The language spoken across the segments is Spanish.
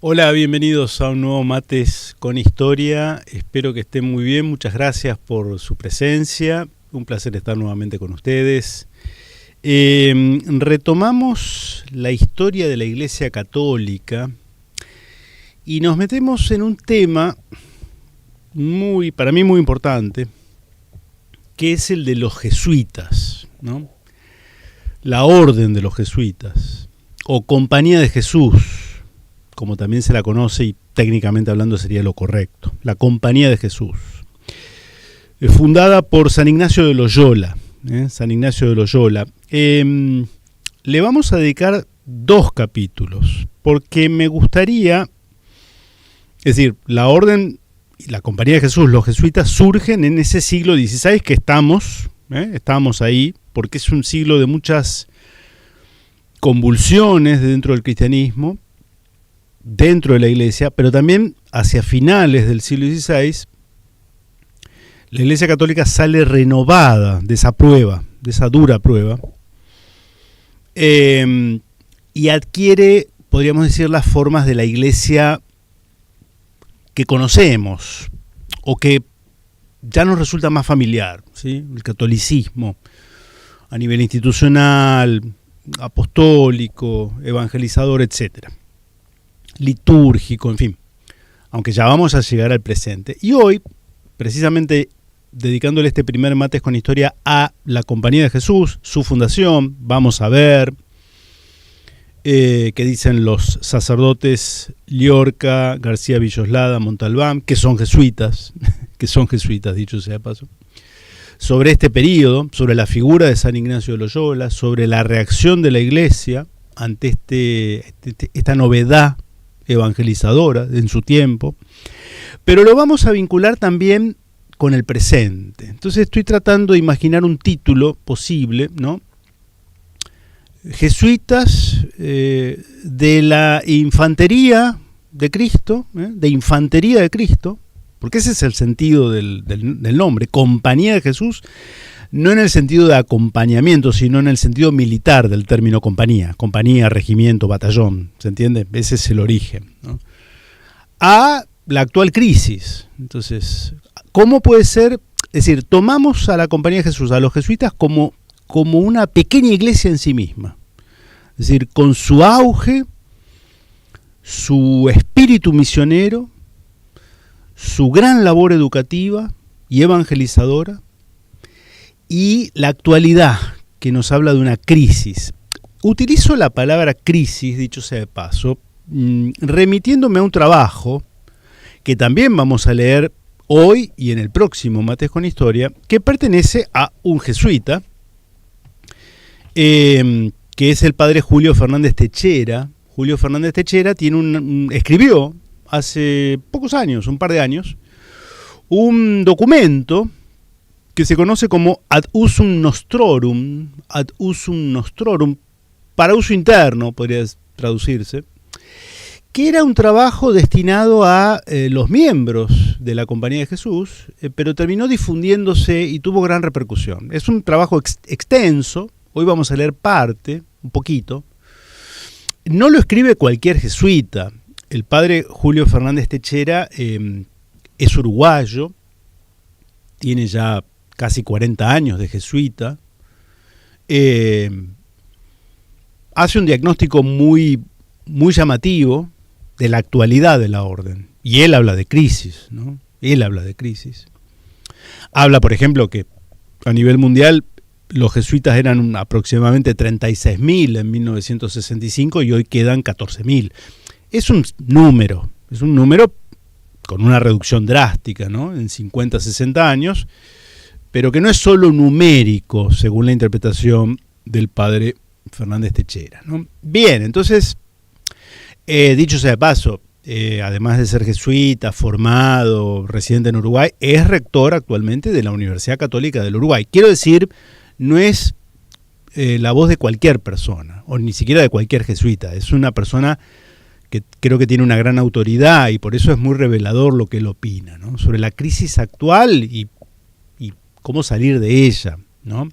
Hola, bienvenidos a un nuevo Mates con Historia. Espero que estén muy bien. Muchas gracias por su presencia. Un placer estar nuevamente con ustedes. Retomamos la historia de la Iglesia Católica y nos metemos en un tema para mí muy importante, que es el de los jesuitas, ¿no? La orden de los jesuitas, o Compañía de Jesús, como también se la conoce y técnicamente hablando sería lo correcto, la Compañía de Jesús, fundada por San Ignacio de Loyola. San Ignacio de Loyola. Le vamos a dedicar 2 capítulos, porque me gustaría, es decir, la orden y la Compañía de Jesús, los jesuitas, surgen en ese siglo XVI que estamos ahí, porque es un siglo de muchas convulsiones dentro del cristianismo, dentro de la Iglesia, pero también hacia finales del siglo XVI, la Iglesia Católica sale renovada de esa prueba, de esa dura prueba, y adquiere, podríamos decir, las formas de la Iglesia que conocemos, o que ya nos resulta más familiar, ¿sí? El catolicismo, a nivel institucional, apostólico, evangelizador, etcétera, litúrgico, en fin, aunque ya vamos a llegar al presente. Y hoy, precisamente dedicándole este primer Mates con Historia a la Compañía de Jesús, su fundación, vamos a ver qué dicen los sacerdotes Liorca, García Villoslada, Montalbán, que son jesuitas, dicho sea de paso, sobre este periodo, sobre la figura de San Ignacio de Loyola, sobre la reacción de la Iglesia ante esta novedad evangelizadora en su tiempo, pero lo vamos a vincular también con el presente. Entonces estoy tratando de imaginar un título posible, ¿no? Jesuitas de la infantería de Cristo, de infantería de Cristo, porque ese es el sentido del nombre, Compañía de Jesús, no en el sentido de acompañamiento, sino en el sentido militar del término compañía, regimiento, batallón, ¿se entiende? Ese es el origen, ¿no? A la actual crisis. Entonces, ¿cómo puede ser? Es decir, tomamos a la Compañía de Jesús, a los jesuitas, como una pequeña iglesia en sí misma. Es decir, con su auge, su espíritu misionero, su gran labor educativa y evangelizadora, y la actualidad, que nos habla de una crisis. Utilizo la palabra crisis, dicho sea de paso, remitiéndome a un trabajo que también vamos a leer hoy y en el próximo Mates con Historia, que pertenece a un jesuita, que es el padre Julio Fernández Techera. Julio Fernández Techera escribió hace pocos años, un par de años, un documento que se conoce como Ad Usum Nostrorum, para uso interno, podría traducirse, que era un trabajo destinado a los miembros de la Compañía de Jesús, pero terminó difundiéndose y tuvo gran repercusión. Es un trabajo extenso, hoy vamos a leer parte, un poquito. No lo escribe cualquier jesuita. El padre Julio Fernández Techera es uruguayo, tiene ya casi 40 años de jesuita, hace un diagnóstico muy, muy llamativo de la actualidad de la orden. Y él habla de crisis, ¿no? Habla, por ejemplo, que a nivel mundial los jesuitas eran aproximadamente 36.000 en 1965 y hoy quedan 14.000. Es un número con una reducción drástica, ¿no? En 50, 60 años, pero que no es solo numérico, según la interpretación del padre Fernández Techera, ¿no? Bien, entonces, dicho sea de paso, además de ser jesuita, formado, residente en Uruguay, es rector actualmente de la Universidad Católica del Uruguay. Quiero decir, no es la voz de cualquier persona, o ni siquiera de cualquier jesuita. Es una persona que creo que tiene una gran autoridad y por eso es muy revelador lo que él opina, ¿no? Sobre la crisis actual y cómo salir de ella, ¿no?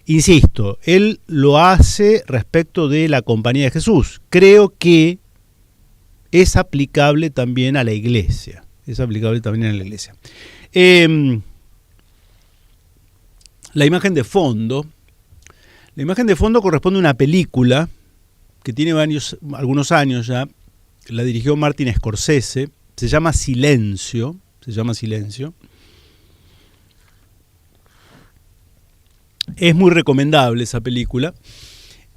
Insisto, él lo hace respecto de la Compañía de Jesús. Creo que es aplicable también a la iglesia. Es aplicable también a la iglesia. La imagen de fondo corresponde a una película que tiene algunos años ya. La dirigió Martin Scorsese. Se llama Silencio. Es muy recomendable esa película.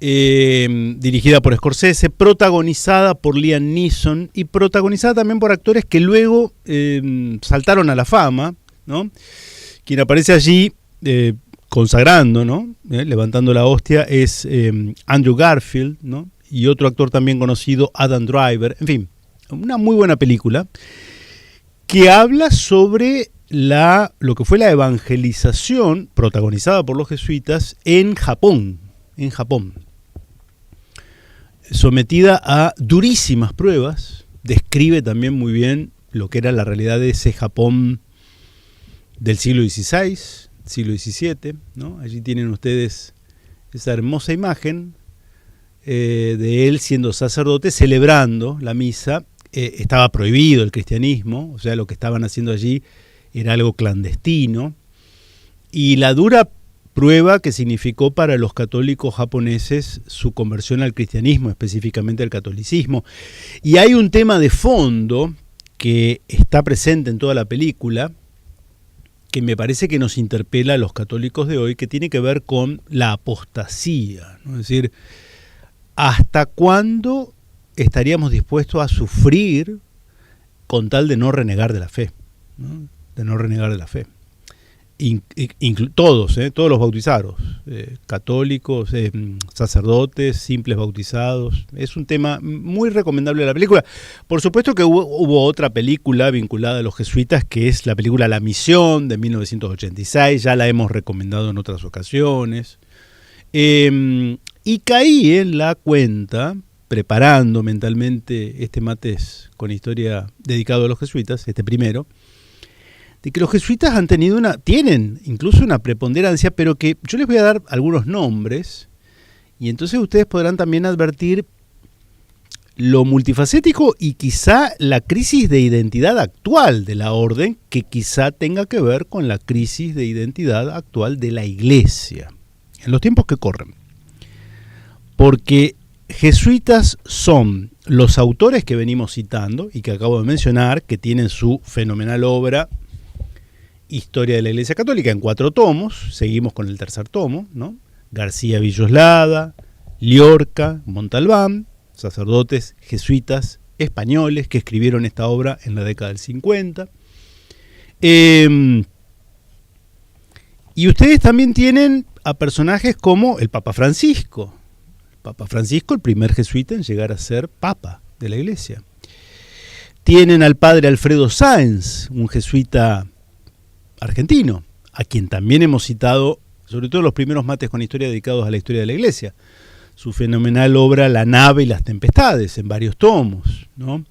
Dirigida por Scorsese, protagonizada por Liam Neeson y protagonizada también por actores que luego saltaron a la fama, ¿no? Quien aparece allí consagrando, ¿no? Levantando la hostia es Andrew Garfield, ¿no? Y otro actor también conocido, Adam Driver. En fin, una muy buena película que habla sobre lo que fue la evangelización protagonizada por los jesuitas en Japón. Sometida a durísimas pruebas, describe también muy bien lo que era la realidad de ese Japón del siglo XVI, siglo XVII, ¿no? Allí tienen ustedes esa hermosa imagen de él siendo sacerdote, celebrando la misa. Estaba prohibido el cristianismo, o sea, lo que estaban haciendo allí era algo clandestino, y la dura prueba que significó para los católicos japoneses su conversión al cristianismo, específicamente al catolicismo. Y hay un tema de fondo que está presente en toda la película, que me parece que nos interpela a los católicos de hoy, que tiene que ver con la apostasía, ¿no? Es decir, ¿hasta cuándo estaríamos dispuestos a sufrir con tal de no renegar de la fe? ¿No? De no renegar de la fe. Todos los bautizados, católicos, sacerdotes, simples bautizados. Es un tema muy recomendable de la película. Por supuesto que hubo otra película vinculada a los jesuitas, que es la película La Misión, de 1986, ya la hemos recomendado en otras ocasiones. Y caí en la cuenta, preparando mentalmente este mates con historia dedicado a los jesuitas, este primero, de que los jesuitas tienen incluso una preponderancia, pero que yo les voy a dar algunos nombres, y entonces ustedes podrán también advertir lo multifacético y quizá la crisis de identidad actual de la orden, que quizá tenga que ver con la crisis de identidad actual de la iglesia, en los tiempos que corren. Porque jesuitas son los autores que venimos citando y que acabo de mencionar, que tienen su fenomenal obra Historia de la Iglesia Católica en 4 tomos. Seguimos con el tercer tomo, ¿no? García Villoslada, Liorca, Montalbán, sacerdotes jesuitas españoles que escribieron esta obra en la década del 50. Y ustedes también tienen a personajes como el Papa Francisco. Papa Francisco, el primer jesuita en llegar a ser papa de la iglesia. Tienen al padre Alfredo Sáenz, un jesuita argentino, a quien también hemos citado, sobre todo los primeros mates con historia dedicados a la historia de la iglesia. Su fenomenal obra La nave y las tempestades, en varios tomos, ¿no?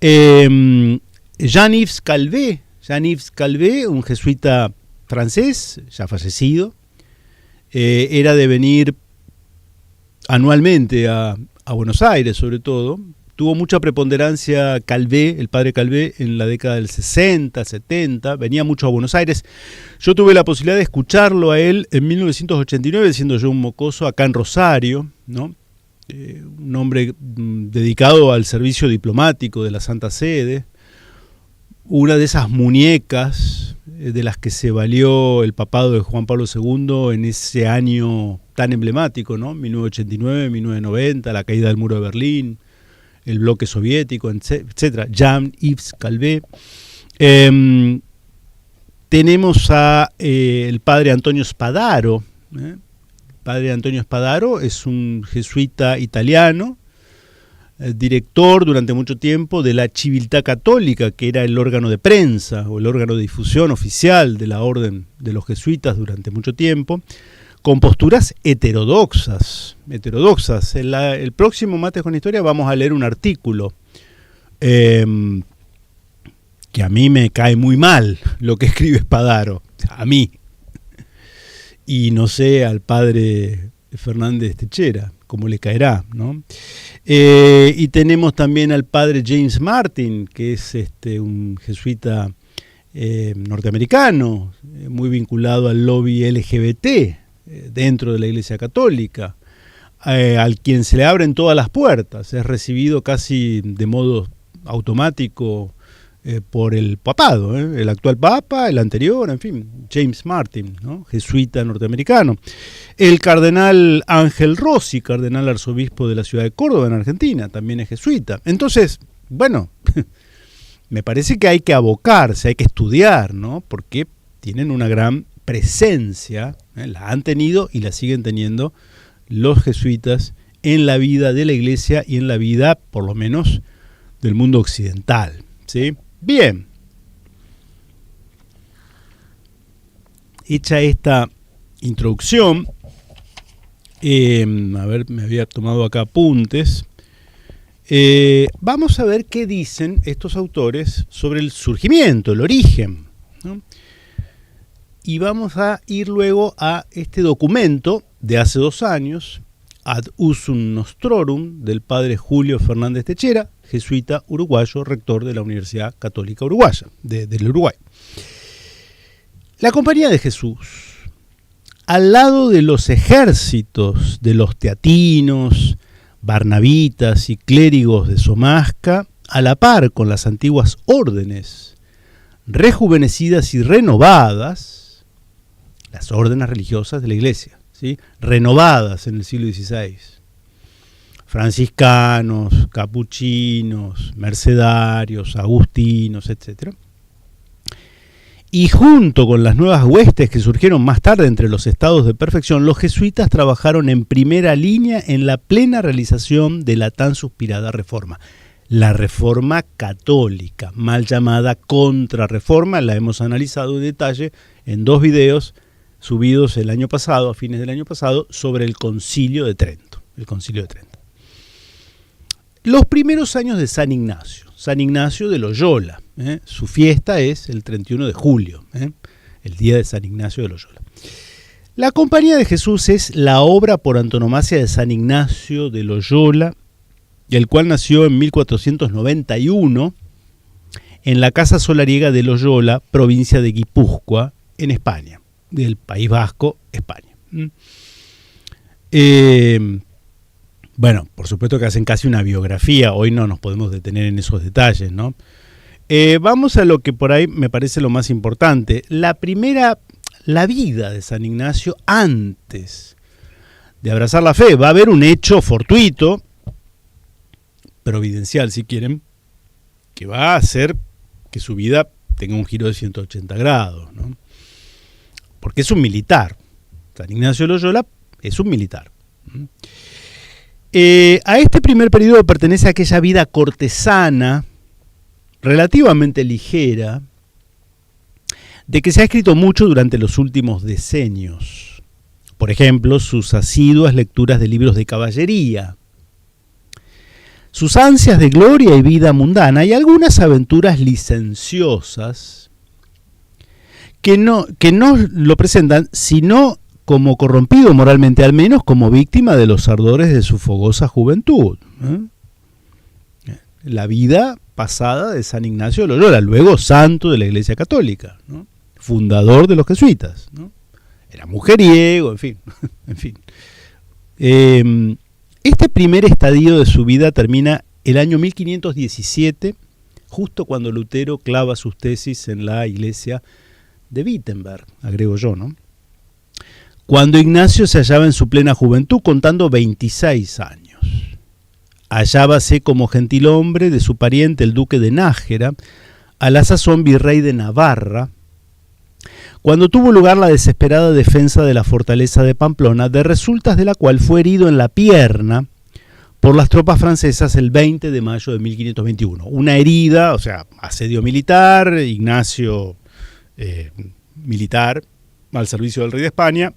Jean-Yves Calvé, un jesuita francés, ya fallecido, era de venir anualmente a Buenos Aires, sobre todo. Tuvo mucha preponderancia Calvé, el padre Calvé, en la década del 60, 70, venía mucho a Buenos Aires. Yo tuve la posibilidad de escucharlo a él en 1989, siendo yo un mocoso, acá en Rosario, ¿no? Un hombre dedicado al servicio diplomático de la Santa Sede, una de esas muñecas de las que se valió el papado de Juan Pablo II en ese año tan emblemático, ¿no? 1989, 1990, la caída del muro de Berlín, el bloque soviético, etc. Jean-Yves Calvé. Tenemos a el padre Antonio Spadaro. El padre Antonio Spadaro es un jesuita italiano, director durante mucho tiempo de la Civiltà Católica, que era el órgano de prensa o el órgano de difusión oficial de la orden de los jesuitas durante mucho tiempo, con posturas heterodoxas. El próximo Mates con Historia vamos a leer un artículo que a mí me cae muy mal lo que escribe Spadaro, a mí, y no sé al padre Fernández Techera, como le caerá, ¿no? Y tenemos también al padre James Martin, que es un jesuita norteamericano, muy vinculado al lobby LGBT dentro de la Iglesia Católica, al quien se le abren todas las puertas, es recibido casi de modo automático por el papado, el actual papa, el anterior, en fin, James Martin, ¿no? Jesuita norteamericano. El cardenal Ángel Rossi, cardenal arzobispo de la ciudad de Córdoba, en Argentina, también es jesuita. Entonces, bueno, me parece que hay que abocarse, hay que estudiar, ¿no? Porque tienen una gran presencia, la han tenido y la siguen teniendo los jesuitas en la vida de la Iglesia y en la vida, por lo menos, del mundo occidental, ¿sí? Bien. Hecha esta introducción, a ver, me había tomado acá apuntes. Vamos a ver qué dicen estos autores sobre el surgimiento, el origen, ¿no? Y vamos a ir luego a este documento de hace 2 años, Ad Usum Nostrorum, del padre Julio Fernández Techera, jesuita uruguayo, rector de la Universidad Católica Uruguaya, del Uruguay. La Compañía de Jesús, al lado de los ejércitos de los teatinos, barnabitas y clérigos de Somasca, a la par con las antiguas órdenes, rejuvenecidas y renovadas, las órdenes religiosas de la Iglesia, ¿sí? Renovadas en el siglo XVI, franciscanos, capuchinos, mercedarios, agustinos, etc. Y junto con las nuevas huestes que surgieron más tarde entre los estados de perfección, los jesuitas trabajaron en primera línea en la plena realización de la tan suspirada reforma. La reforma católica, mal llamada contrarreforma, la hemos analizado en detalle en 2 videos subidos el año pasado, a fines del año pasado, sobre el Concilio de Trento. El Concilio de Trento. Los primeros años de San Ignacio de Loyola, su fiesta es el 31 de julio, el día de San Ignacio de Loyola. La Compañía de Jesús es la obra por antonomasia de San Ignacio de Loyola, el cual nació en 1491 en la Casa Solariega de Loyola, provincia de Guipúzcoa, en España, del País Vasco, España. Bueno, por supuesto que hacen casi una biografía, hoy no nos podemos detener en esos detalles, ¿no? Vamos a lo que por ahí me parece lo más importante. La vida de San Ignacio antes de abrazar la fe. Va a haber un hecho fortuito, providencial si quieren, que va a hacer que su vida tenga un giro de 180 grados, ¿no? Porque es un militar. San Ignacio de Loyola es un militar. A este primer periodo pertenece aquella vida cortesana, relativamente ligera, de que se ha escrito mucho durante los últimos decenios. Por ejemplo, sus asiduas lecturas de libros de caballería, sus ansias de gloria y vida mundana y algunas aventuras licenciosas que no lo presentan sino como corrompido moralmente, al menos como víctima de los ardores de su fogosa juventud. La vida pasada de San Ignacio de Loyola, luego santo de la Iglesia Católica, ¿no? Fundador de los jesuitas, ¿no? Era mujeriego, en fin. En fin. Este primer estadio de su vida termina el año 1517, justo cuando Lutero clava sus tesis en la iglesia de Wittenberg, agrego yo, ¿no? Cuando Ignacio se hallaba en su plena juventud, contando 26 años. Hallábase como gentilhombre de su pariente el duque de Nájera, a la sazón virrey de Navarra, cuando tuvo lugar la desesperada defensa de la fortaleza de Pamplona, de resultas de la cual fue herido en la pierna por las tropas francesas el 20 de mayo de 1521. Una herida, o sea, asedio militar, Ignacio militar, al servicio del rey de España,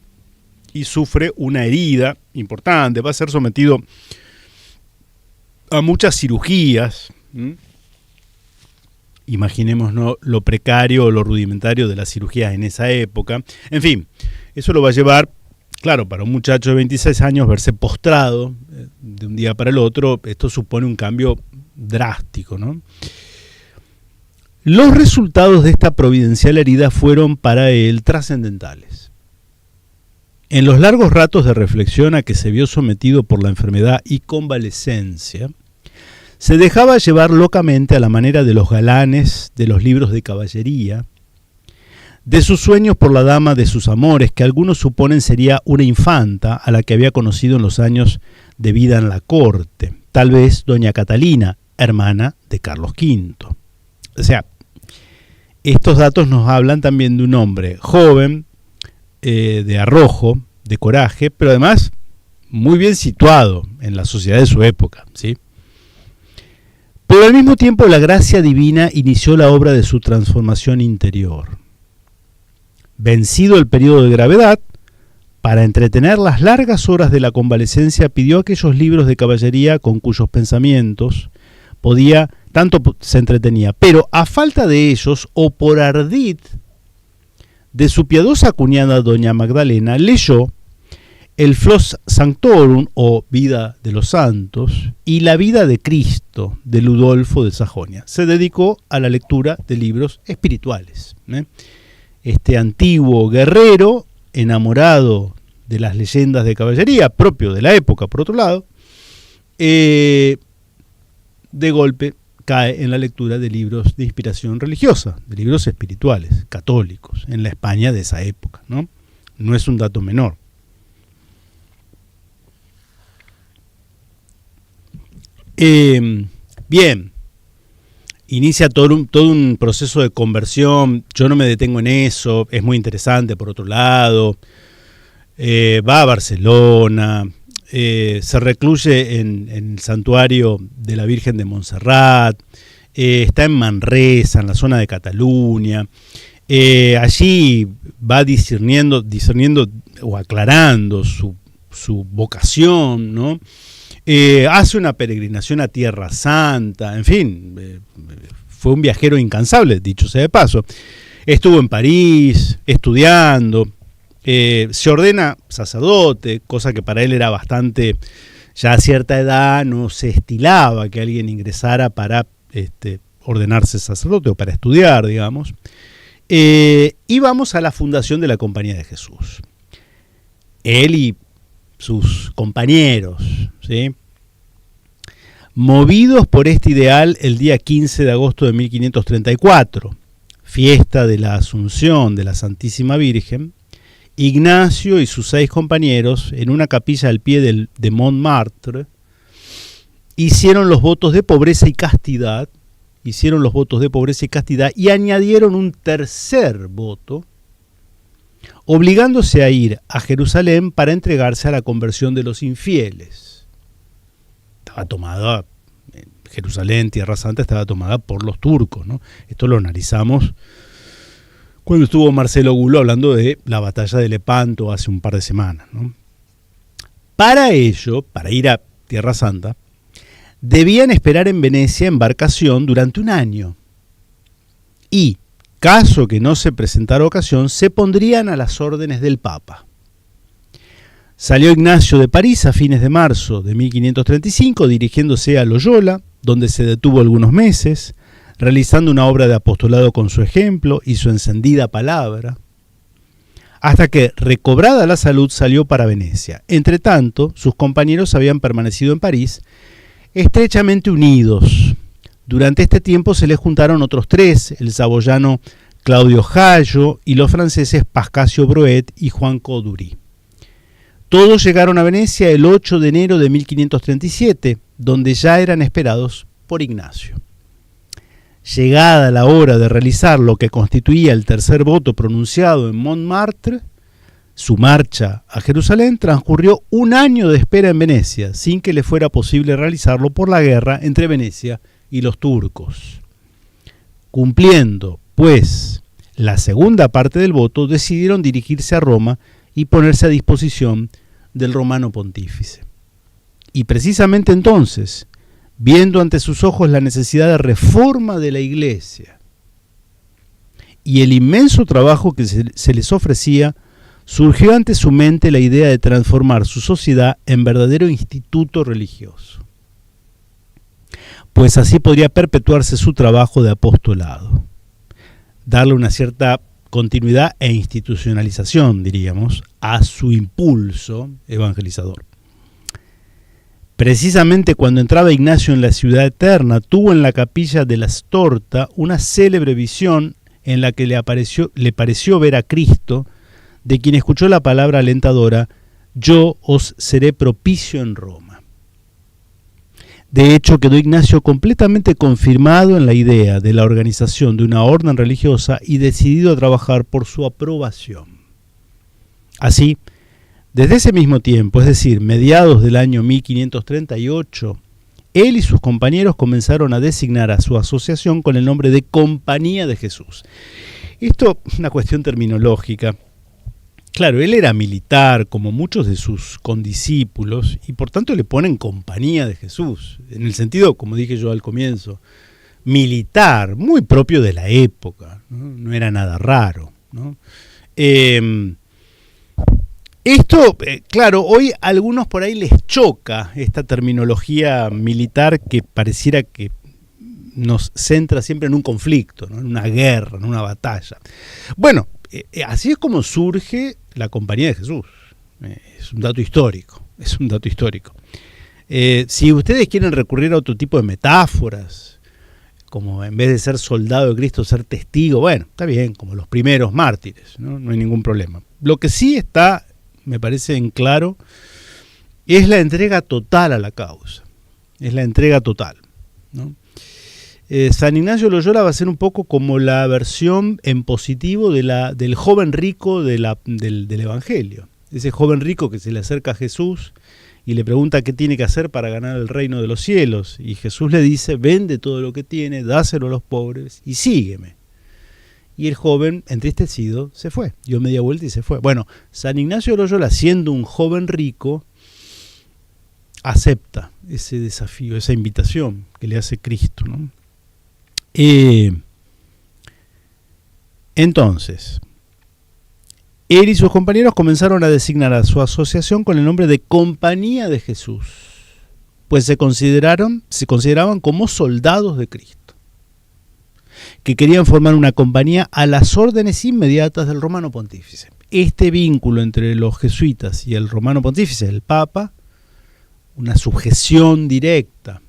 y sufre una herida importante, va a ser sometido a muchas cirugías. Imaginémonos lo precario o lo rudimentario de las cirugías en esa época. En fin, eso lo va a llevar claro, para un muchacho de 26 años verse postrado de un día para el otro, esto supone un cambio drástico, ¿no? Los resultados de esta providencial herida fueron para él trascendentales. En los largos ratos de reflexión a que se vio sometido por la enfermedad y convalecencia, se dejaba llevar locamente a la manera de los galanes de los libros de caballería, de sus sueños por la dama de sus amores, que algunos suponen sería una infanta a la que había conocido en los años de vida en la corte, tal vez doña Catalina, hermana de Carlos V. O sea, estos datos nos hablan también de un hombre joven, de arrojo, de coraje, pero además muy bien situado en la sociedad de su época, ¿sí? Pero al mismo tiempo la gracia divina inició la obra de su transformación interior. Vencido el periodo de gravedad, para entretener las largas horas de la convalecencia pidió aquellos libros de caballería con cuyos pensamientos tanto se entretenía, pero a falta de ellos, o por ardid de su piadosa cuñada doña Magdalena, leyó el Flos Sanctorum, o Vida de los Santos, y la Vida de Cristo, de Ludolfo de Sajonia. Se dedicó a la lectura de libros espirituales. Este antiguo guerrero, enamorado de las leyendas de caballería, propio de la época, por otro lado, de golpe cae en la lectura de libros de inspiración religiosa, de libros espirituales, católicos, en la España de esa época, ¿no? No es un dato menor. Bien, inicia todo un proceso de conversión. Yo no me detengo en eso, es muy interesante por otro lado. Va a Barcelona, se recluye en el santuario de la Virgen de Montserrat, está en Manresa, en la zona de Cataluña. Allí va discerniendo o aclarando su vocación, ¿no? Hace una peregrinación a Tierra Santa, en fin, fue un viajero incansable, dicho sea de paso. Estuvo en París estudiando, se ordena sacerdote, cosa que para él era bastante, ya a cierta edad no se estilaba que alguien ingresara para ordenarse sacerdote o para estudiar, digamos. Y vamos a la fundación de la Compañía de Jesús. Él y sus compañeros, ¿sí? Movidos por este ideal, el día 15 de agosto de 1534, fiesta de la Asunción de la Santísima Virgen, Ignacio y sus 6 compañeros, en una capilla al pie de Montmartre, hicieron los votos de pobreza y castidad, y añadieron un tercer voto, obligándose a ir a Jerusalén para entregarse a la conversión de los infieles. Estaba tomada, Jerusalén, Tierra Santa, estaba tomada por los turcos, ¿no? Esto lo analizamos cuando estuvo Marcelo Gulo hablando de la batalla de Lepanto hace un par de semanas, ¿no? Para ello, para ir a Tierra Santa, debían esperar en Venecia embarcación durante un año. Y, caso que no se presentara ocasión, se pondrían a las órdenes del Papa. Salió Ignacio de París a fines de marzo de 1535, dirigiéndose a Loyola, donde se detuvo algunos meses, realizando una obra de apostolado con su ejemplo y su encendida palabra, hasta que, recobrada la salud, salió para Venecia. Entretanto, sus compañeros habían permanecido en París, estrechamente unidos. Durante este tiempo se les juntaron otros 3, el saboyano Claudio Jallo y los franceses Pascasio Broet y Juan Codurí. Todos llegaron a Venecia el 8 de enero de 1537, donde ya eran esperados por Ignacio. Llegada la hora de realizar lo que constituía el tercer voto pronunciado en Montmartre, su marcha a Jerusalén transcurrió un año de espera en Venecia, sin que le fuera posible realizarlo por la guerra entre Venecia y los turcos. Cumpliendo, pues, la segunda parte del voto, decidieron dirigirse a Roma y ponerse a disposición del romano pontífice. Y precisamente entonces, viendo ante sus ojos la necesidad de reforma de la Iglesia y el inmenso trabajo que se les ofrecía, surgió ante su mente la idea de transformar su sociedad en verdadero instituto religioso, pues así podría perpetuarse su trabajo de apostolado, darle una cierta continuidad e institucionalización, diríamos, a su impulso evangelizador. Precisamente cuando entraba Ignacio en la ciudad eterna, tuvo en la capilla de la Storta una célebre visión en la que le pareció ver a Cristo, de quien escuchó la palabra alentadora: yo os seré propicio en Roma. De hecho, quedó Ignacio completamente confirmado en la idea de la organización de una orden religiosa y decidido a trabajar por su aprobación. Así, desde ese mismo tiempo, es decir, mediados del año 1538, él y sus compañeros comenzaron a designar a su asociación con el nombre de Compañía de Jesús. Esto es una cuestión terminológica. Claro, él era militar, como muchos de sus condiscípulos, y por tanto le ponen Compañía de Jesús, en el sentido, como dije yo al comienzo, militar, muy propio de la época, no era nada raro, ¿no? Claro, hoy a algunos por ahí les choca esta terminología militar que pareciera que nos centra siempre en un conflicto, ¿no? En una guerra, en una batalla. Bueno, así es como surge la Compañía de Jesús. Es un dato histórico, es un dato histórico. Si ustedes quieren recurrir a otro tipo de metáforas, como en vez de ser soldado de Cristo, ser testigo, bueno, está bien, como los primeros mártires, ¿no? No hay ningún problema. Lo que sí está, me parece en claro, es la entrega total a la causa. Es la entrega total, ¿no? San Ignacio de Loyola va a ser un poco como la versión en positivo del joven rico del Evangelio. Ese joven rico que se le acerca a Jesús y le pregunta qué tiene que hacer para ganar el reino de los cielos. Y Jesús le dice: vende todo lo que tiene, dáselo a los pobres y sígueme. Y el joven, entristecido, se fue. Dio media vuelta y se fue. Bueno, San Ignacio de Loyola, siendo un joven rico, acepta ese desafío, esa invitación que le hace Cristo, ¿no? Entonces, él y sus compañeros comenzaron a designar a su asociación con el nombre de Compañía de Jesús, pues se consideraban como soldados de Cristo, que querían formar una compañía a las órdenes inmediatas del romano pontífice. Este vínculo entre los jesuitas y el romano pontífice, el Papa, una sujeción directa,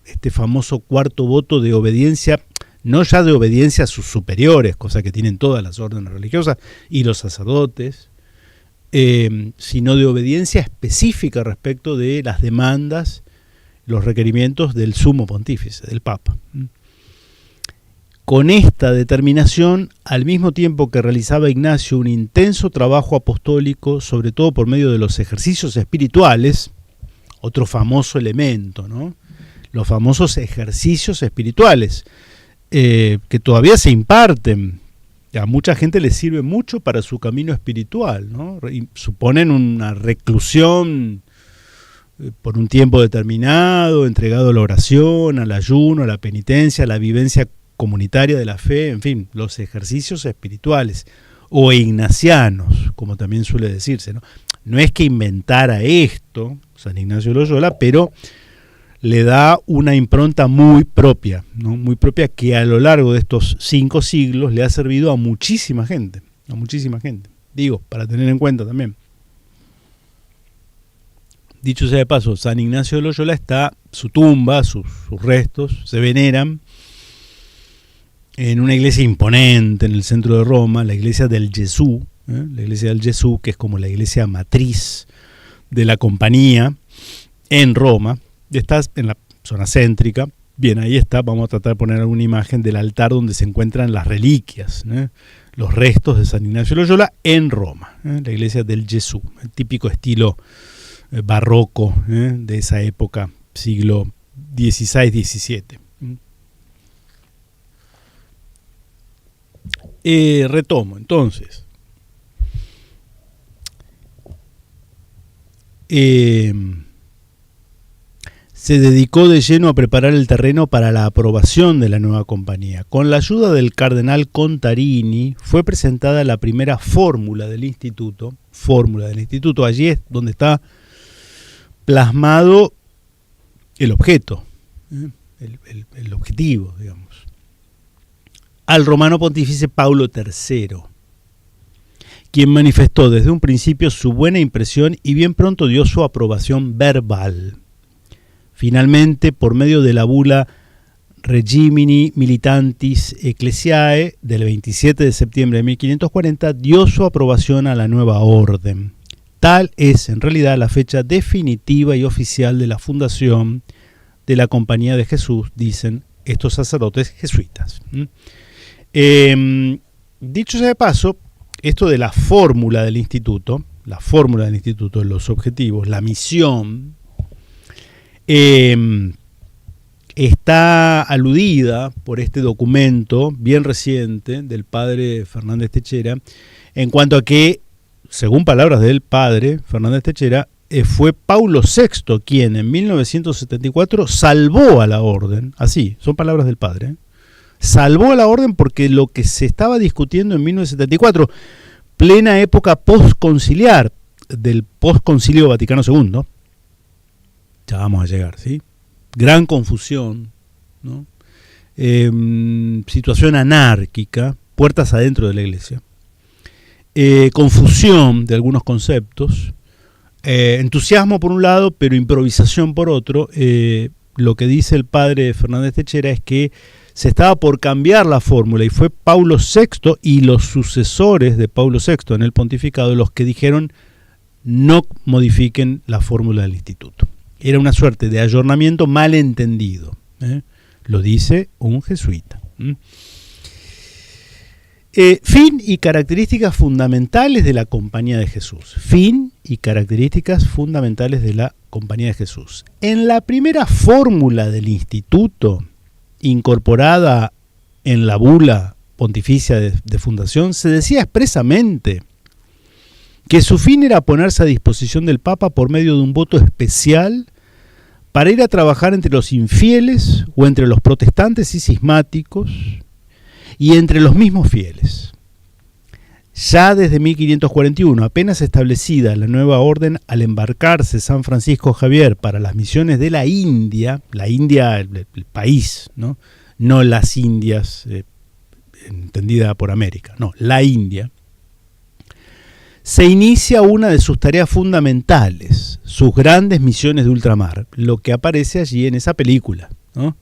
este famoso cuarto voto de obediencia, no ya de obediencia a sus superiores, cosa que tienen todas las órdenes religiosas y los sacerdotes, sino de obediencia específica respecto de las demandas, los requerimientos del sumo pontífice, del Papa. Con esta determinación, al mismo tiempo que realizaba Ignacio un intenso trabajo apostólico, sobre todo por medio de los ejercicios espirituales, otro famoso elemento, ¿no? Los famosos ejercicios espirituales, que todavía se imparten. A mucha gente les sirve mucho para su camino espiritual, ¿no? Y suponen una reclusión por un tiempo determinado, entregado a la oración, al ayuno, a la penitencia, a la vivencia comunitaria de la fe, en fin, los ejercicios espirituales o ignacianos, como también suele decirse, ¿no? No es que inventara esto San Ignacio de Loyola, pero le da una impronta muy propia, ¿no? Muy propia, que a lo largo de estos 5 siglos le ha servido a muchísima gente, digo, para tener en cuenta también. Dicho sea de paso, San Ignacio de Loyola está, su tumba, sus restos, se veneran en una iglesia imponente en el centro de Roma, la iglesia del Gesù, la iglesia del Gesù, que es como la iglesia matriz de la compañía en Roma. Estás en la zona céntrica. Bien, ahí está. Vamos a tratar de poner alguna imagen del altar donde se encuentran las reliquias, los restos de San Ignacio de Loyola en Roma, la iglesia del Gesù, el típico estilo barroco de esa época, siglo XVI-XVII. Retomo, entonces. se dedicó de lleno a preparar el terreno para la aprobación de la nueva compañía. Con la ayuda del cardenal Contarini fue presentada la primera fórmula del instituto. Allí es donde está plasmado el objeto, el objetivo, digamos. Al romano pontífice Paulo III, quien manifestó desde un principio su buena impresión y bien pronto dio su aprobación verbal. Finalmente, por medio de la bula Regimini Militantis Ecclesiae del 27 de septiembre de 1540, dio su aprobación a la nueva orden. Tal es, en realidad, la fecha definitiva y oficial de la fundación de la Compañía de Jesús, dicen estos sacerdotes jesuitas. Dicho sea de paso, esto de la fórmula del instituto, los objetivos, la misión, está aludida por este documento bien reciente del padre Fernández Techera, en cuanto a que, según palabras del padre Fernández Techera, fue Paulo VI quien en 1974 salvó a la orden, así, son palabras del padre, salvó a la orden porque lo que se estaba discutiendo en 1974, plena época postconciliar del postconcilio Vaticano II, ya vamos a llegar, ¿sí? Gran confusión, ¿no? Situación anárquica, puertas adentro de la iglesia, confusión de algunos conceptos, entusiasmo por un lado, pero improvisación por otro. Lo que dice el padre Fernández Techera es que se estaba por cambiar la fórmula y fue Paulo VI y los sucesores de Paulo VI en el pontificado los que dijeron no modifiquen la fórmula del instituto. Era una suerte de ayornamiento mal entendido. Lo dice un jesuita. Fin y características fundamentales de la Compañía de Jesús. Fin y características fundamentales de la Compañía de Jesús. En la primera fórmula del instituto, incorporada en la bula pontificia de fundación, se decía expresamente que su fin era ponerse a disposición del Papa por medio de un voto especial para ir a trabajar entre los infieles o entre los protestantes y cismáticos y entre los mismos fieles. Ya desde 1541, apenas establecida la nueva orden, al embarcarse San Francisco Javier para las misiones de la India, el país, no las Indias, entendida por América, no, la India, se inicia una de sus tareas fundamentales, sus grandes misiones de ultramar, lo que aparece allí en esa película, ¿no?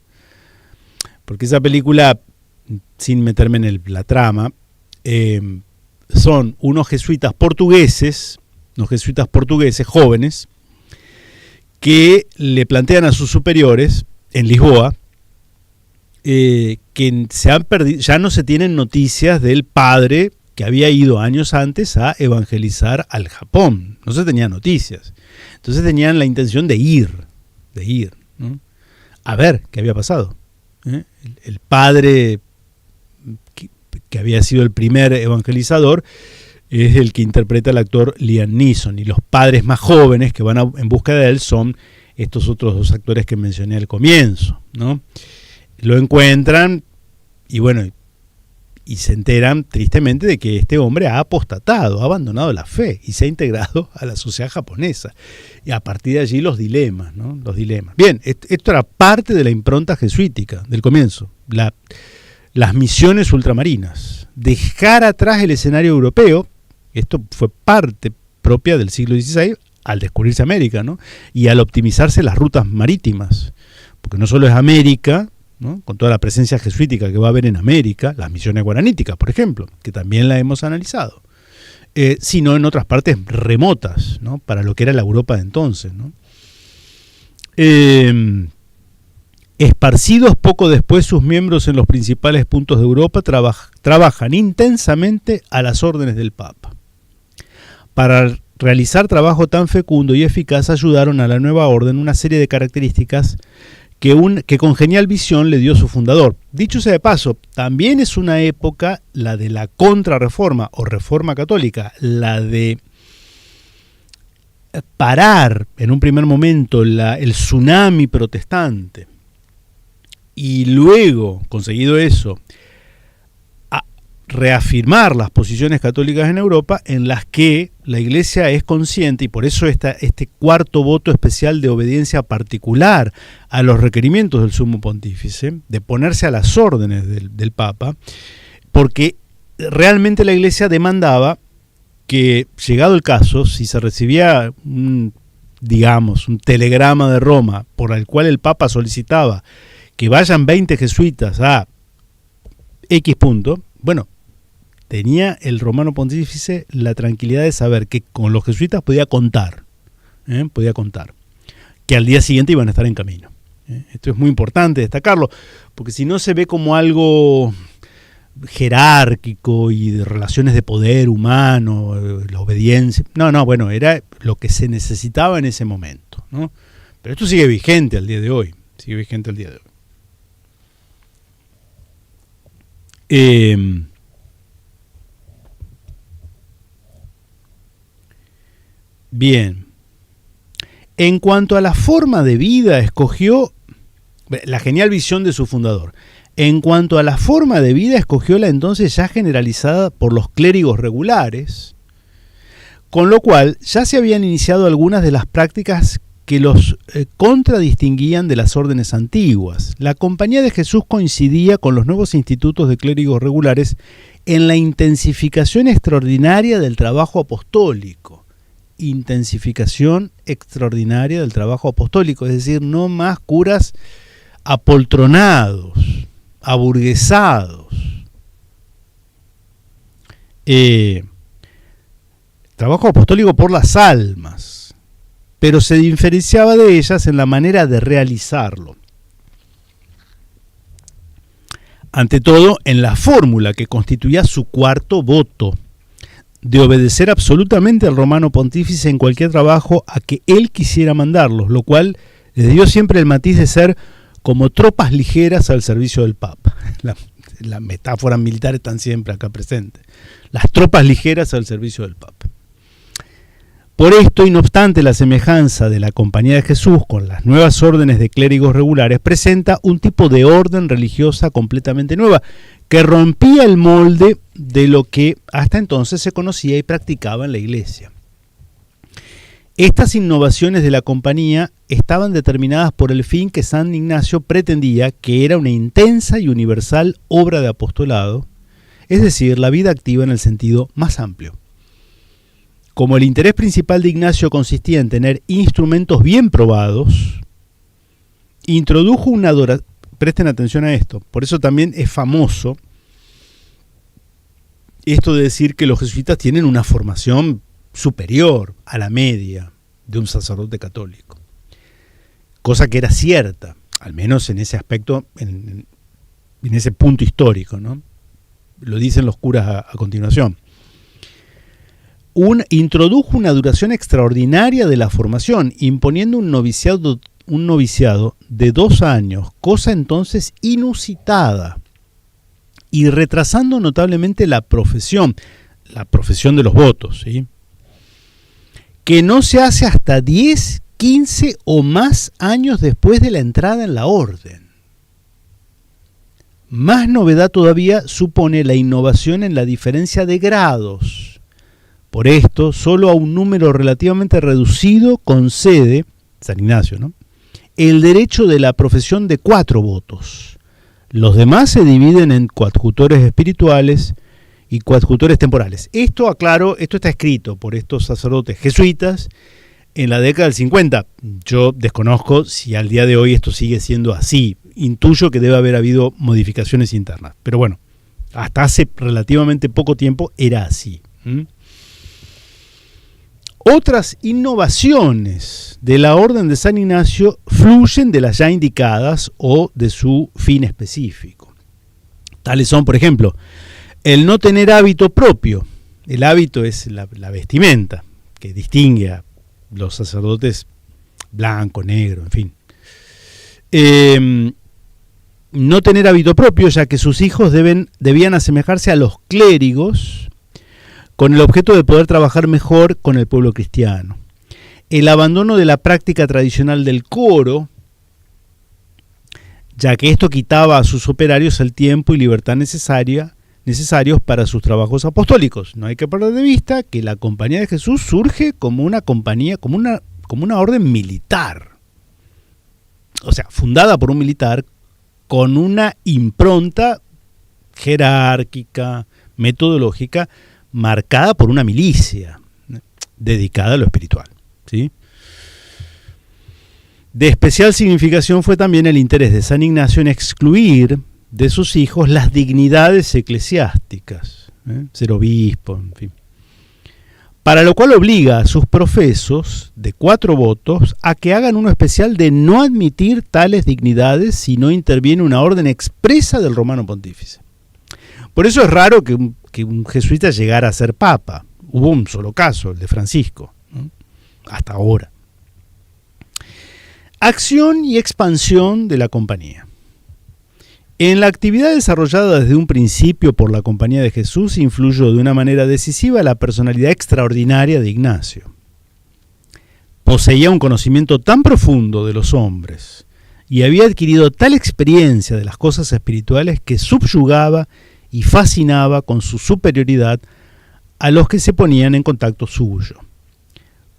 Porque esa película, sin meterme en la trama, son unos jesuitas portugueses jóvenes, que le plantean a sus superiores en Lisboa que se han perdido, ya no se tienen noticias del padre que había ido años antes a evangelizar al Japón. No se tenían noticias. Entonces tenían la intención de ir, ¿no? A ver qué había pasado. El padre que había sido el primer evangelizador es el que interpreta el actor Liam Neeson, y los padres más jóvenes que van en busca de él son estos otros dos actores que mencioné al comienzo, ¿no? Lo encuentran y se enteran tristemente de que este hombre ha apostatado, ha abandonado la fe y se ha integrado a la sociedad japonesa. Y a partir de allí los dilemas, ¿no? Los dilemas. Bien, esto era parte de la impronta jesuítica del comienzo, las misiones ultramarinas. Dejar atrás el escenario europeo, esto fue parte propia del siglo XVI al descubrirse América, ¿no? Y al optimizarse las rutas marítimas, porque no solo es América, ¿no? Con toda la presencia jesuítica que va a haber en América, las misiones guaraníticas, por ejemplo, que también la hemos analizado, sino en otras partes remotas, ¿no? Para lo que era la Europa de entonces, ¿no? Esparcidos poco después, sus miembros en los principales puntos de Europa trabajan intensamente a las órdenes del Papa. Para realizar trabajo tan fecundo y eficaz, ayudaron a la nueva orden una serie de características que con genial visión le dio su fundador. Dicho sea de paso, también es una época, la de la contrarreforma o reforma católica, la de parar en un primer momento el tsunami protestante y luego, conseguido eso, reafirmar las posiciones católicas en Europa, en las que la Iglesia es consciente, y por eso este cuarto voto especial de obediencia particular a los requerimientos del Sumo Pontífice, de ponerse a las órdenes del Papa, porque realmente la Iglesia demandaba que, llegado el caso, si se recibía un telegrama de Roma por el cual el Papa solicitaba que vayan 20 jesuitas a X punto, bueno, tenía el Romano Pontífice la tranquilidad de saber que con los jesuitas podía contar, que al día siguiente iban a estar en camino. Esto es muy importante destacarlo, porque si no se ve como algo jerárquico y de relaciones de poder humano, la obediencia. Bueno, era lo que se necesitaba en ese momento, ¿no? Pero esto sigue vigente al día de hoy. Bien. En cuanto a la forma de vida, escogió la genial visión de su fundador. En cuanto a la forma de vida, escogió la entonces ya generalizada por los clérigos regulares, con lo cual ya se habían iniciado algunas de las prácticas que los contradistinguían de las órdenes antiguas. La Compañía de Jesús coincidía con los nuevos institutos de clérigos regulares en la intensificación extraordinaria del trabajo apostólico. Intensificación extraordinaria del trabajo apostólico, es decir, no más curas apoltronados, aburguesados. Trabajo apostólico por las almas, pero se diferenciaba de ellas en la manera de realizarlo. Ante todo, en la fórmula que constituía su cuarto voto, de obedecer absolutamente al Romano Pontífice en cualquier trabajo a que él quisiera mandarlos, lo cual les dio siempre el matiz de ser como tropas ligeras al servicio del Papa. Las metáforas militares están siempre acá presentes. Las tropas ligeras al servicio del Papa. Por esto, y no obstante la semejanza de la Compañía de Jesús con las nuevas órdenes de clérigos regulares, presenta un tipo de orden religiosa completamente nueva, que rompía el molde de lo que hasta entonces se conocía y practicaba en la Iglesia. Estas innovaciones de la Compañía estaban determinadas por el fin que San Ignacio pretendía, que era una intensa y universal obra de apostolado, es decir, la vida activa en el sentido más amplio. Como el interés principal de Ignacio consistía en tener instrumentos bien probados, introdujo una adoración. Presten atención a esto, por eso también es famoso esto de decir que los jesuitas tienen una formación superior a la media de un sacerdote católico. Cosa que era cierta, al menos en ese aspecto, en ese punto histórico, ¿no? Lo dicen los curas a continuación. Introdujo una duración extraordinaria de la formación, imponiendo un noviciado de 2 años, cosa entonces inusitada, y retrasando notablemente la profesión de los votos, ¿sí? Que no se hace hasta 10, 15 o más años después de la entrada en la orden. Más novedad todavía supone la innovación en la diferencia de grados. Por esto, solo a un número relativamente reducido concede, San Ignacio, ¿no?, el derecho de la profesión de 4 votos. Los demás se dividen en coadjutores espirituales y coadjutores temporales. Esto, aclaro, esto está escrito por estos sacerdotes jesuitas en la década del 50. Yo desconozco si al día de hoy esto sigue siendo así. Intuyo que debe haber habido modificaciones internas. Pero bueno, hasta hace relativamente poco tiempo era así. Otras innovaciones de la orden de San Ignacio fluyen de las ya indicadas o de su fin específico. Tales son, por ejemplo, el no tener hábito propio. El hábito es la vestimenta que distingue a los sacerdotes blanco, negro, en fin. No tener hábito propio, ya que sus hijos debían asemejarse a los clérigos, con el objeto de poder trabajar mejor con el pueblo cristiano. el abandono de la práctica tradicional del coro, ya que esto quitaba a sus operarios el tiempo y libertad necesarios para sus trabajos apostólicos. No hay que perder de vista que la Compañía de Jesús surge como una compañía, como una orden militar. O sea, fundada por un militar con una impronta jerárquica, metodológica, marcada por una milicia dedicada a lo espiritual, ¿sí? De especial significación fue también el interés de San Ignacio en excluir de sus hijos las dignidades eclesiásticas, ser obispo, en fin. Para lo cual obliga a sus profesos de 4 votos a que hagan uno especial de no admitir tales dignidades si no interviene una orden expresa del romano pontífice. Por eso es raro que un jesuita llegara a ser papa. Hubo un solo caso, el de Francisco, ¿no? Hasta ahora. Acción y expansión de la compañía. En la actividad desarrollada desde un principio por la Compañía de Jesús influyó de una manera decisiva la personalidad extraordinaria de Ignacio. Poseía un conocimiento tan profundo de los hombres y había adquirido tal experiencia de las cosas espirituales que subyugaba y fascinaba con su superioridad a los que se ponían en contacto suyo.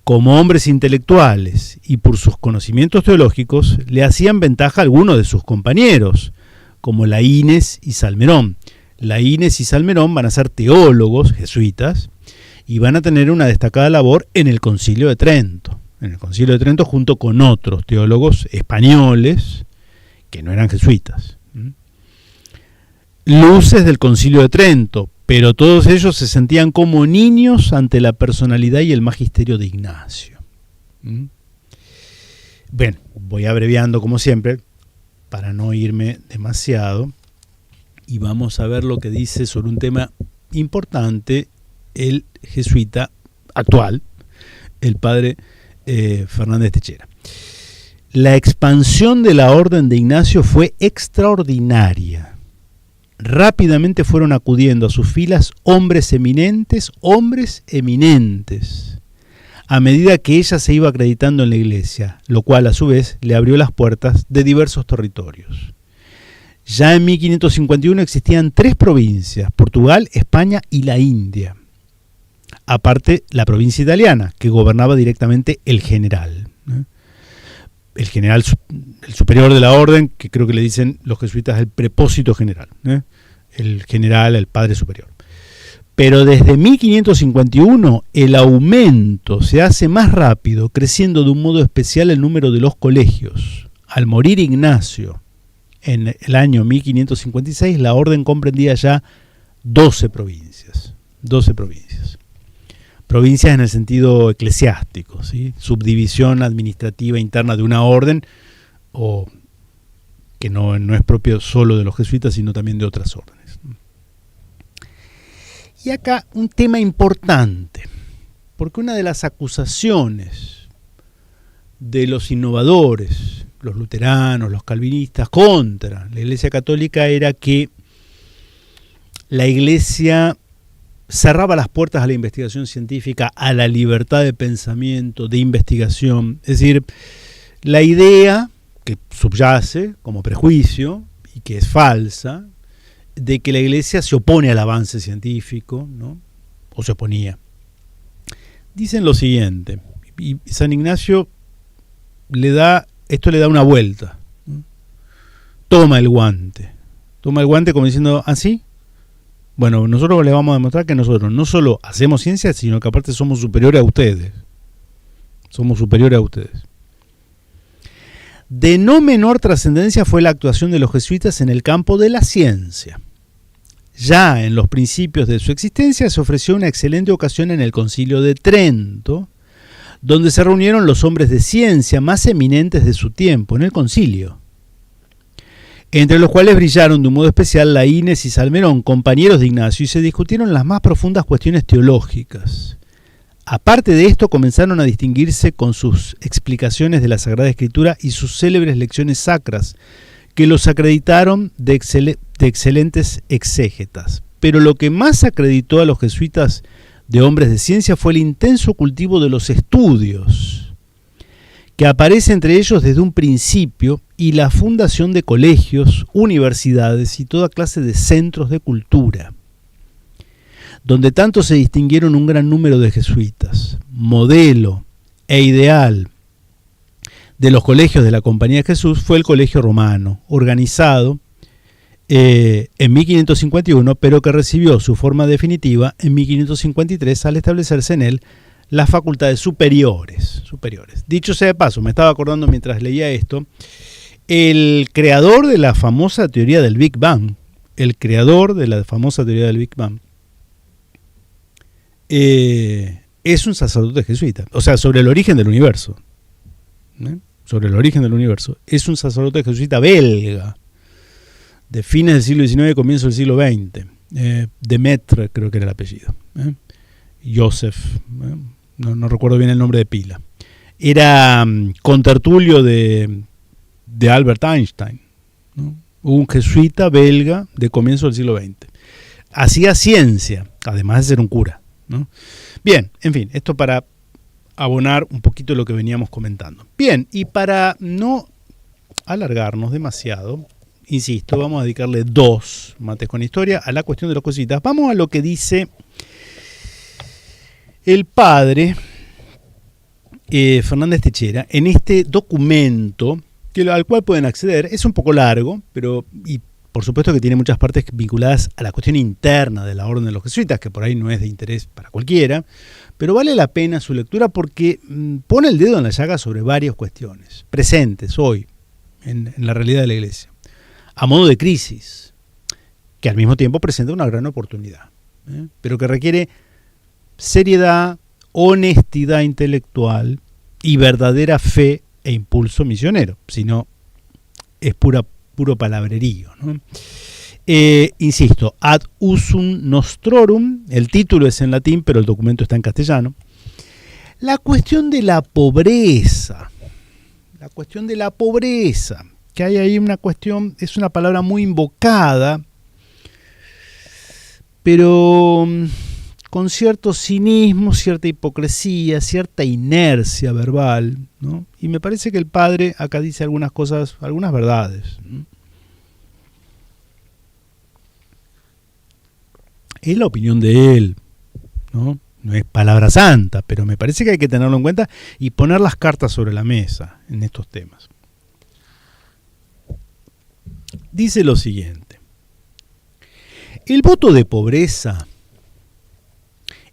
Como hombres intelectuales y por sus conocimientos teológicos, le hacían ventaja a algunos de sus compañeros, como Laínez y Salmerón. Laínez y Salmerón van a ser teólogos jesuitas y van a tener una destacada labor en el Concilio de Trento. En el Concilio de Trento junto con otros teólogos españoles que no eran jesuitas. Luces del Concilio de Trento, pero todos ellos se sentían como niños ante la personalidad y el magisterio de Ignacio. Bueno, voy abreviando como siempre para no irme demasiado y vamos a ver lo que dice sobre un tema importante el jesuita actual, el padre Fernández Techera. La expansión de la orden de Ignacio fue extraordinaria. Rápidamente fueron acudiendo a sus filas hombres eminentes, a medida que ella se iba acreditando en la iglesia, lo cual a su vez le abrió las puertas de diversos territorios. Ya en 1551 existían 3 provincias, Portugal, España y la India. Aparte la provincia italiana, que gobernaba directamente el general. El general, el superior de la orden, que creo que le dicen los jesuitas el prepósito general, el general, el padre superior. Pero desde 1551 el aumento se hace más rápido, creciendo de un modo especial el número de los colegios. Al morir Ignacio en el año 1556, la orden comprendía ya 12 provincias. 12 provincias. Provincias en el sentido eclesiástico, ¿sí? Subdivisión administrativa interna de una orden, o que no es propio solo de los jesuitas, sino también de otras órdenes. Y acá un tema importante, porque una de las acusaciones de los innovadores, los luteranos, los calvinistas, contra la Iglesia Católica era que la Iglesia cerraba las puertas a la investigación científica, a la libertad de pensamiento, de investigación. Es decir, la idea que subyace como prejuicio y que es falsa, de que la Iglesia se opone al avance científico, ¿no? O se oponía. Dicen lo siguiente, y San Ignacio esto le da una vuelta, ¿no? Toma el guante como diciendo, ¿ah, sí? Bueno, nosotros les vamos a demostrar que nosotros no solo hacemos ciencia, sino que aparte somos superiores a ustedes. Somos superiores a ustedes. De no menor trascendencia fue la actuación de los jesuitas en el campo de la ciencia. Ya en los principios de su existencia se ofreció una excelente ocasión en el Concilio de Trento, donde se reunieron los hombres de ciencia más eminentes de su tiempo en el concilio, entre los cuales brillaron de un modo especial Laínez y Salmerón, compañeros de Ignacio, y se discutieron las más profundas cuestiones teológicas. Aparte de esto, comenzaron a distinguirse con sus explicaciones de la Sagrada Escritura y sus célebres lecciones sacras, que los acreditaron de excelentes exégetas. Pero lo que más acreditó a los jesuitas de hombres de ciencia fue el intenso cultivo de los estudios que aparece entre ellos desde un principio, y la fundación de colegios, universidades y toda clase de centros de cultura, donde tanto se distinguieron un gran número de jesuitas. Modelo e ideal de los colegios de la Compañía de Jesús fue el Colegio Romano, organizado en 1551, pero que recibió su forma definitiva en 1553 al establecerse en él las facultades superiores. Dicho sea de paso, me estaba acordando mientras leía esto, el creador de la famosa teoría del Big Bang, es un sacerdote jesuita, o sea, sobre el origen del universo. Es un sacerdote jesuita belga, de fines del siglo XIX y comienzo del siglo XX. Demetre, creo que era el apellido. Joseph, no recuerdo bien el nombre de pila. Era contertulio de Albert Einstein, ¿no? Un jesuita belga de comienzo del siglo XX. Hacía ciencia, además de ser un cura, ¿no? Bien, en fin, esto para abonar un poquito lo que veníamos comentando. Bien, y para no alargarnos demasiado, insisto, vamos a dedicarle 2 mates con historia a la cuestión de las cositas. Vamos a lo que dice el padre Fernández Techera en este documento al cual pueden acceder. Es un poco largo, y por supuesto que tiene muchas partes vinculadas a la cuestión interna de la Orden de los Jesuitas, que por ahí no es de interés para cualquiera, pero vale la pena su lectura porque pone el dedo en la llaga sobre varias cuestiones presentes hoy en la realidad de la Iglesia, a modo de crisis, que al mismo tiempo presenta una gran oportunidad, pero que requiere seriedad, honestidad intelectual y verdadera fe e impulso misionero, si no es puro palabrerío, ¿no? Insisto, Ad usum nostrorum, el título es en latín, pero el documento está en castellano. La cuestión de la pobreza, que hay ahí una cuestión, es una palabra muy invocada, pero con cierto cinismo, cierta hipocresía, cierta inercia verbal, ¿no? Y me parece que el padre acá dice algunas cosas, algunas verdades, ¿no? Es la opinión de él, ¿no? No es palabra santa, pero me parece que hay que tenerlo en cuenta y poner las cartas sobre la mesa en estos temas. Dice lo siguiente: el voto de pobreza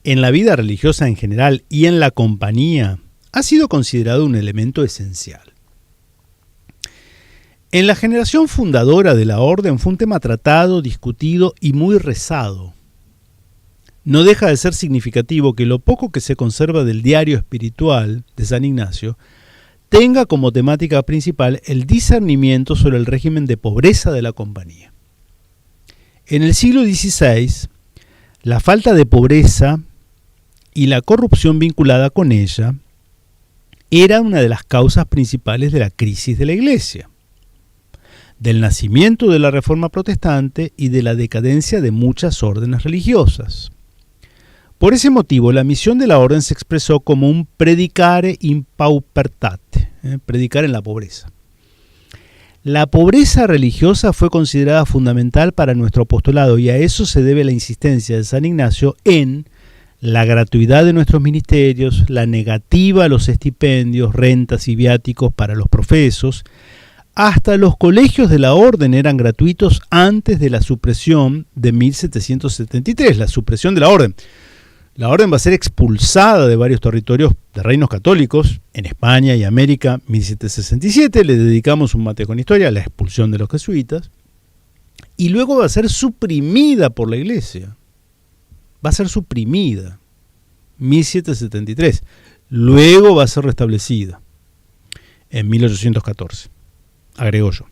en la vida religiosa en general y en la compañía ha sido considerado un elemento esencial. En la generación fundadora de la orden fue un tema tratado, discutido y muy rezado. No deja de ser significativo que lo poco que se conserva del diario espiritual de San Ignacio tenga como temática principal el discernimiento sobre el régimen de pobreza de la compañía. En el siglo XVI, la falta de pobreza y la corrupción vinculada con ella era una de las causas principales de la crisis de la Iglesia, del nacimiento de la Reforma Protestante y de la decadencia de muchas órdenes religiosas. Por ese motivo, la misión de la orden se expresó como un predicare in paupertate, predicar en la pobreza. La pobreza religiosa fue considerada fundamental para nuestro apostolado y a eso se debe la insistencia de San Ignacio en la gratuidad de nuestros ministerios, la negativa a los estipendios, rentas y viáticos para los profesos. Hasta los colegios de la orden eran gratuitos antes de la supresión de 1773, la supresión de la orden. La orden va a ser expulsada de varios territorios de reinos católicos, en España y América, 1767. Le dedicamos un mate con historia a la expulsión de los jesuitas. Y luego va a ser suprimida por la Iglesia. Va a ser suprimida, 1773. Luego va a ser restablecida, en 1814, agregó yo.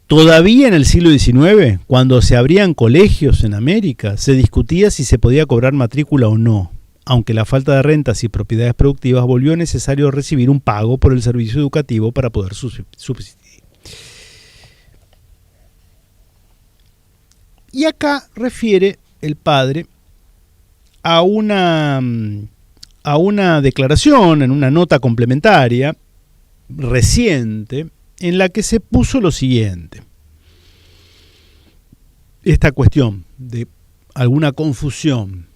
Todavía en el siglo XIX, cuando se abrían colegios en América, se discutía si se podía cobrar matrícula o no, aunque la falta de rentas y propiedades productivas volvió necesario recibir un pago por el servicio educativo para poder subsistir. Y acá refiere el padre a una a una declaración en una nota complementaria reciente en la que se puso lo siguiente. Esta cuestión de alguna confusión.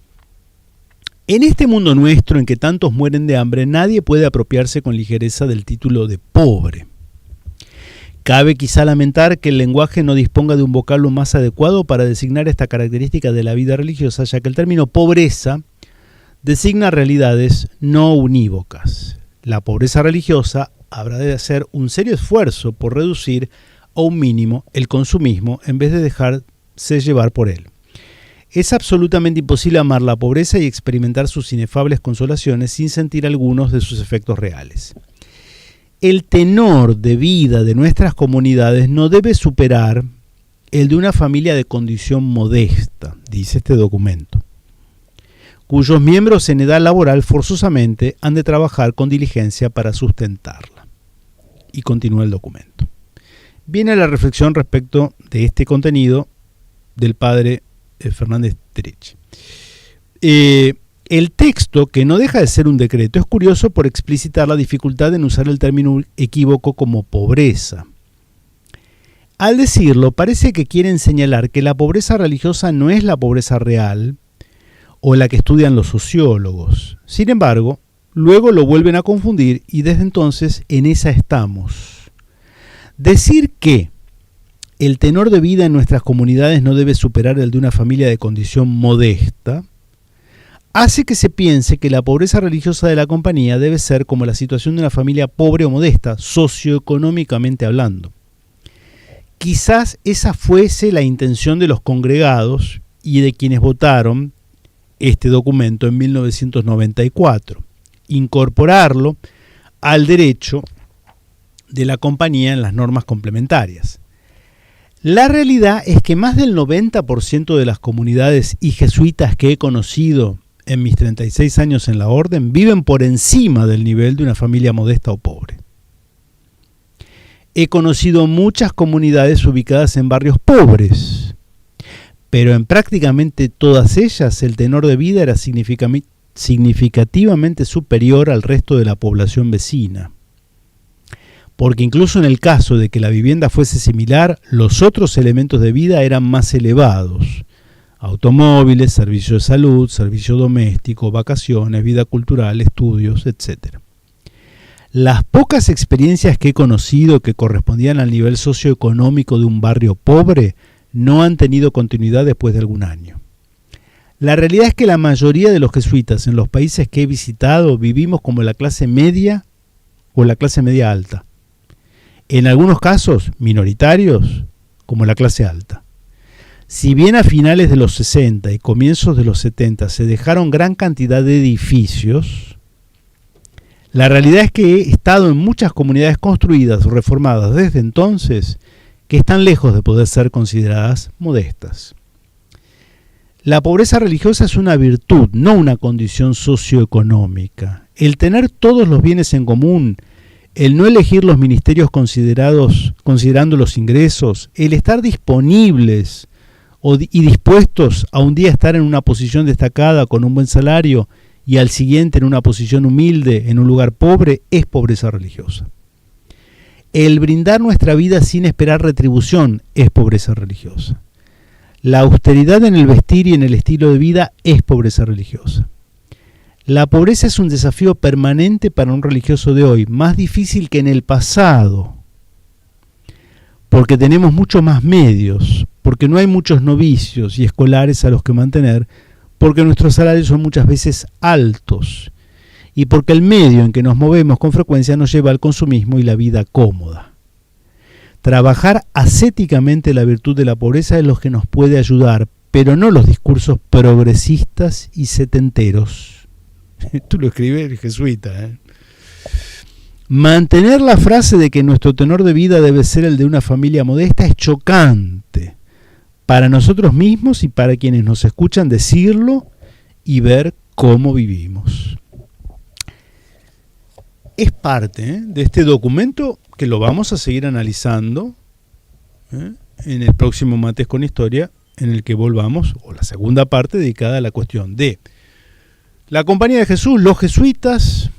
En este mundo nuestro en que tantos mueren de hambre, nadie puede apropiarse con ligereza del título de pobre. Cabe quizá lamentar que el lenguaje no disponga de un vocablo más adecuado para designar esta característica de la vida religiosa, ya que el término pobreza designa realidades no unívocas. La pobreza religiosa habrá de hacer un serio esfuerzo por reducir a un mínimo el consumismo en vez de dejarse llevar por él. Es absolutamente imposible amar la pobreza y experimentar sus inefables consolaciones sin sentir algunos de sus efectos reales. El tenor de vida de nuestras comunidades no debe superar el de una familia de condición modesta, dice este documento, cuyos miembros en edad laboral forzosamente han de trabajar con diligencia para sustentarla. Y continúa el documento. Viene la reflexión respecto de este contenido del padre Fernández Terech. El texto, que no deja de ser un decreto, es curioso por explicitar la dificultad en usar el término equívoco como pobreza. Al decirlo, parece que quieren señalar que la pobreza religiosa no es la pobreza real o la que estudian los sociólogos. Sin embargo, luego lo vuelven a confundir y desde entonces en esa estamos. Decir que el tenor de vida en nuestras comunidades no debe superar el de una familia de condición modesta hace que se piense que la pobreza religiosa de la compañía debe ser como la situación de una familia pobre o modesta, socioeconómicamente hablando. Quizás esa fuese la intención de los congregados y de quienes votaron este documento en 1994, incorporarlo al derecho de la compañía en las normas complementarias. La realidad es que más del 90% de las comunidades y jesuitas que he conocido en mis 36 años en la orden viven por encima del nivel de una familia modesta o pobre. He conocido muchas comunidades ubicadas en barrios pobres, pero en prácticamente todas ellas el tenor de vida era significativamente superior al resto de la población vecina. Porque incluso en el caso de que la vivienda fuese similar, los otros elementos de vida eran más elevados. Automóviles, servicio de salud, servicio doméstico, vacaciones, vida cultural, estudios, etc. Las pocas experiencias que he conocido que correspondían al nivel socioeconómico de un barrio pobre no han tenido continuidad después de algún año. La realidad es que la mayoría de los jesuitas en los países que he visitado vivimos como la clase media o la clase media alta. En algunos casos, minoritarios, como la clase alta. Si bien a finales de los 60 y comienzos de los 70 se dejaron gran cantidad de edificios, la realidad es que he estado en muchas comunidades construidas o reformadas desde entonces que están lejos de poder ser consideradas modestas. La pobreza religiosa es una virtud, no una condición socioeconómica. El tener todos los bienes en común, el no elegir los ministerios considerando los ingresos, el estar disponibles y dispuestos a un día estar en una posición destacada con un buen salario y al siguiente en una posición humilde en un lugar pobre, es pobreza religiosa. El brindar nuestra vida sin esperar retribución es pobreza religiosa. La austeridad en el vestir y en el estilo de vida es pobreza religiosa. La pobreza es un desafío permanente para un religioso de hoy, más difícil que en el pasado, porque tenemos mucho más medios, porque no hay muchos novicios y escolares a los que mantener, porque nuestros salarios son muchas veces altos y porque el medio en que nos movemos con frecuencia nos lleva al consumismo y la vida cómoda. Trabajar ascéticamente la virtud de la pobreza es lo que nos puede ayudar, pero no los discursos progresistas y setenteros. Tú lo escribes el jesuita, ¿eh? Mantener la frase de que nuestro tenor de vida debe ser el de una familia modesta es chocante para nosotros mismos y para quienes nos escuchan decirlo y ver cómo vivimos. Es parte de este documento que lo vamos a seguir analizando en el próximo Mates con Historia, en el que volvamos, o la segunda parte dedicada a la cuestión de La Compañía de Jesús, los jesuitas,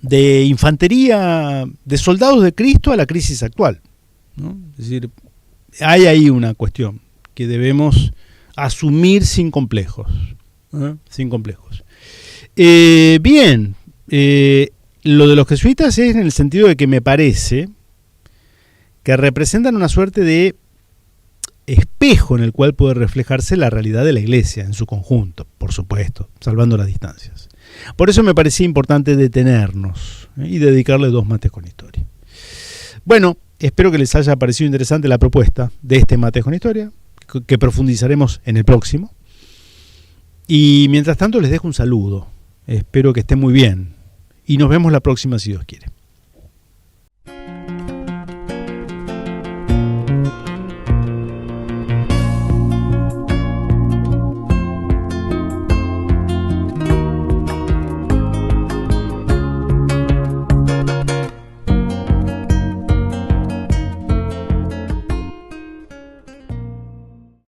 de infantería, de soldados de Cristo a la crisis actual, ¿no? Es decir, hay ahí una cuestión que debemos asumir sin complejos, ¿eh? Sin complejos. Bien, lo de los jesuitas es en el sentido de que me parece que representan una suerte de espejo en el cual puede reflejarse la realidad de la Iglesia en su conjunto, por supuesto, salvando las distancias. Por eso me parecía importante detenernos y dedicarle 2 mates con historia. Bueno, espero que les haya parecido interesante la propuesta de este Mates con Historia, que profundizaremos en el próximo. Y mientras tanto les dejo un saludo. Espero que estén muy bien. Y nos vemos la próxima si Dios quiere.